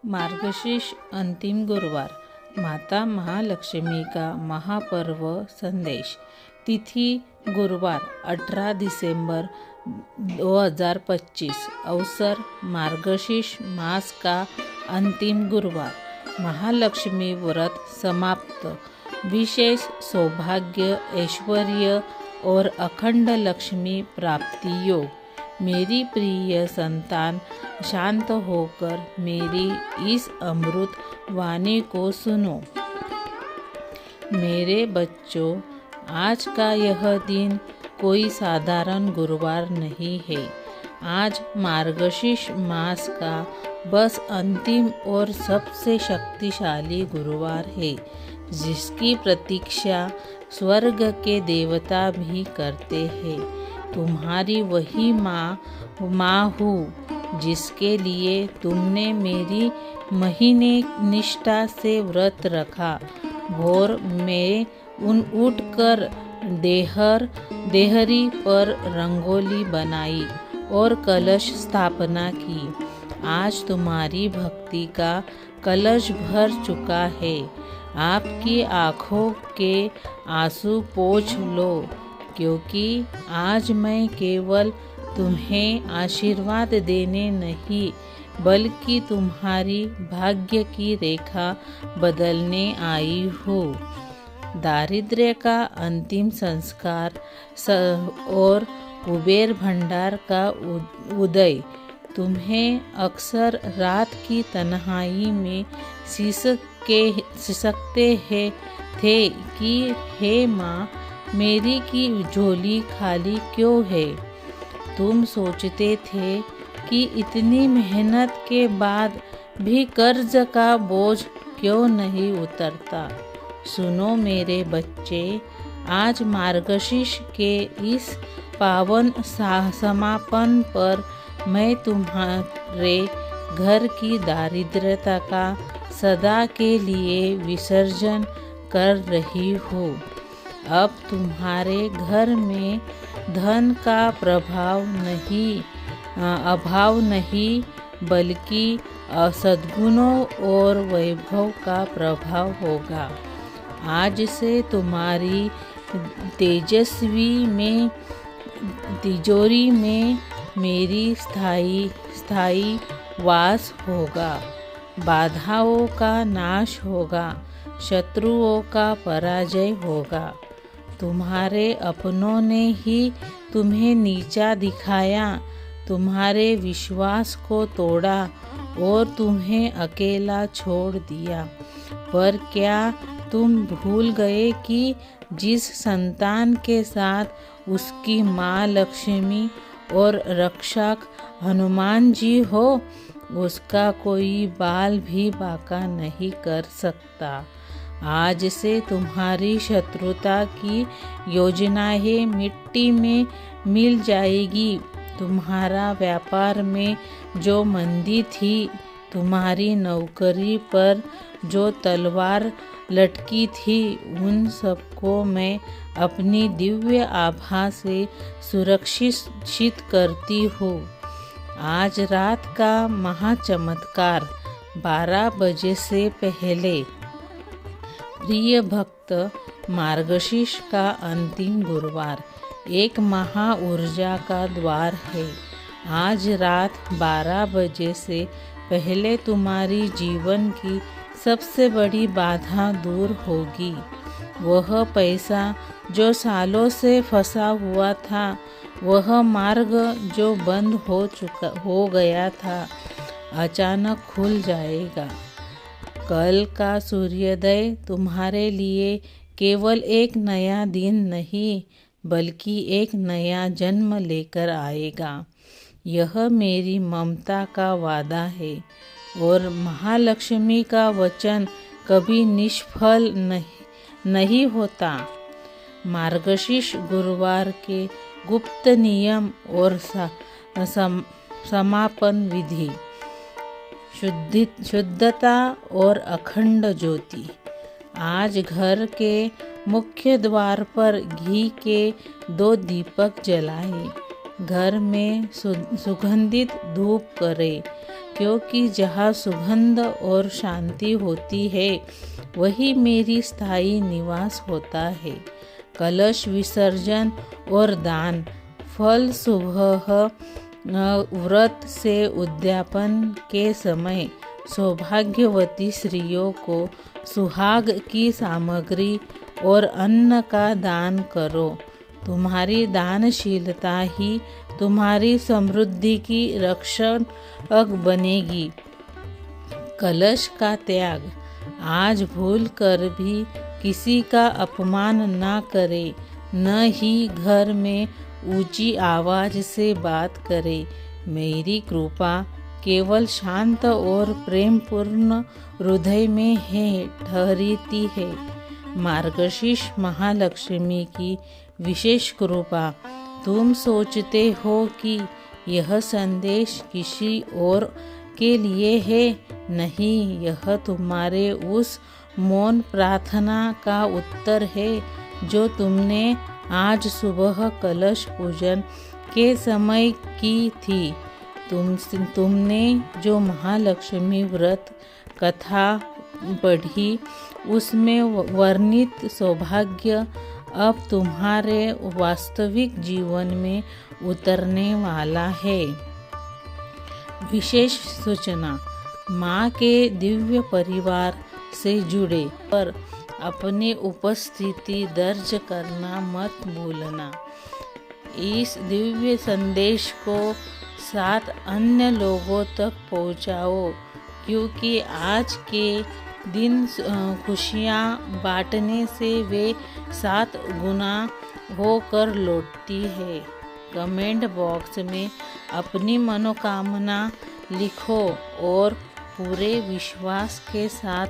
मार्गशीर्ष अंतिम गुरुवार, माता महालक्ष्मी का महापर्व संदेश। तिथि गुरुवार 18 दिसंबर 2025। अवसर मार्गशीर्ष मास का अंतिम गुरुवार। महालक्ष्मी व्रत समाप्त। विशेष सौभाग्य, ऐश्वर्य और अखंड लक्ष्मी प्राप्ति योग। मेरी प्रिय संतान, शांत होकर मेरी इस अमृत वाणी को सुनो। मेरे बच्चों, आज का यह दिन कोई साधारण गुरुवार नहीं है। आज मार्गशीर्ष मास का बस अंतिम और सबसे शक्तिशाली गुरुवार है, जिसकी प्रतीक्षा स्वर्ग के देवता भी करते हैं। तुम्हारी वही माँ हूँ जिसके लिए तुमने मेरी महीने निष्ठा से व्रत रखा। भोर में उठकर देहरी पर रंगोली बनाई और कलश स्थापना की। आज तुम्हारी भक्ति का कलश भर चुका है। आपकी आँखों के आंसू पोंछ लो, क्योंकि आज मैं केवल तुम्हें आशीर्वाद देने नहीं, बल्कि तुम्हारी भाग्य की रेखा बदलने आई हूँ। दारिद्र्य का अंतिम संस्कार और कुबेर भंडार का उदय। तुम्हें अक्सर रात की तन्हाई में सिसकते थे कि हे माँ, मेरी की झोली खाली क्यों है। तुम सोचते थे कि इतनी मेहनत के बाद भी कर्ज का बोझ क्यों नहीं उतरता। सुनो मेरे बच्चे, आज मार्गशीर्ष के इस पावन समापन पर मैं तुम्हारे घर की दारिद्रता का सदा के लिए विसर्जन कर रही हूँ। अब तुम्हारे घर में धन का अभाव नहीं, बल्कि सद्गुणों और वैभव का प्रभाव होगा। आज से तुम्हारी तिजोरी में मेरी स्थायी वास होगा। बाधाओं का नाश होगा, शत्रुओं का पराजय होगा। तुम्हारे अपनों ने ही तुम्हें नीचा दिखाया, तुम्हारे विश्वास को तोड़ा और तुम्हें अकेला छोड़ दिया। पर क्या तुम भूल गए कि जिस संतान के साथ उसकी माँ लक्ष्मी और रक्षक हनुमान जी हो, उसका कोई बाल भी बांका नहीं कर सकता। आज से तुम्हारी शत्रुता की योजनाएं मिट्टी में मिल जाएगी। तुम्हारा व्यापार में जो मंदी थी, तुम्हारी नौकरी पर जो तलवार लटकी थी, उन सबको मैं अपनी दिव्य आभा से सुरक्षित करती हूँ। आज रात का महाचमत्कार 12 बजे से पहले। प्रिय भक्त, मार्गशीर्ष का अंतिम गुरुवार एक महा ऊर्जा का द्वार है। आज रात 12 बजे से पहले तुम्हारी जीवन की सबसे बड़ी बाधा दूर होगी। वह पैसा जो सालों से फंसा हुआ था, वह मार्ग जो बंद हो गया था, अचानक खुल जाएगा। कल का सूर्योदय तुम्हारे लिए केवल एक नया दिन नहीं, बल्कि एक नया जन्म लेकर आएगा। यह मेरी ममता का वादा है और महालक्ष्मी का वचन कभी निष्फल नहीं होता। मार्गशीर्ष गुरुवार के गुप्त नियम और समापन विधि। शुद्धता और अखंड ज्योति। आज घर के मुख्य द्वार पर घी के 2 दीपक जलाएं। घर में सुगंधित धूप करें। क्योंकि जहाँ सुगंध और शांति होती है वही मेरी स्थायी निवास होता है। कलश विसर्जन और दान। फल सुबह व्रत से उद्यापन के समय सौभाग्यवती स्त्रियों को सुहाग की सामग्री और अन्न का दान करो। तुम्हारी दानशीलता ही तुम्हारी समृद्धि की रक्षक बनेगी। कलश का त्याग। आज भूल कर भी किसी का अपमान ना करे, न ही घर में ऊंची आवाज से बात करे। मेरी कृपा केवल शांत और प्रेमपूर्ण हृदय में है ठहरती है। मार्गशीर्ष महालक्ष्मी की विशेष कृपा। तुम सोचते हो कि यह संदेश किसी और के लिए है, नहीं, यह तुम्हारे उस मौन प्रार्थना का उत्तर है जो तुमने आज सुबह कलश पूजन के समय की थी। तुमने जो महालक्ष्मी व्रत कथा पढ़ी उसमें वर्णित सौभाग्य अब तुम्हारे वास्तविक जीवन में उतरने वाला है। विशेष सूचना। माँ के दिव्य परिवार से जुड़े पर अपनी उपस्थिति दर्ज करना मत भूलना। इस दिव्य संदेश को 7 अन्य लोगों तक पहुँचाओ, क्योंकि आज के दिन खुशियाँ बांटने से वे 7 गुना होकर लौटती है। कमेंट बॉक्स में अपनी मनोकामना लिखो और पूरे विश्वास के साथ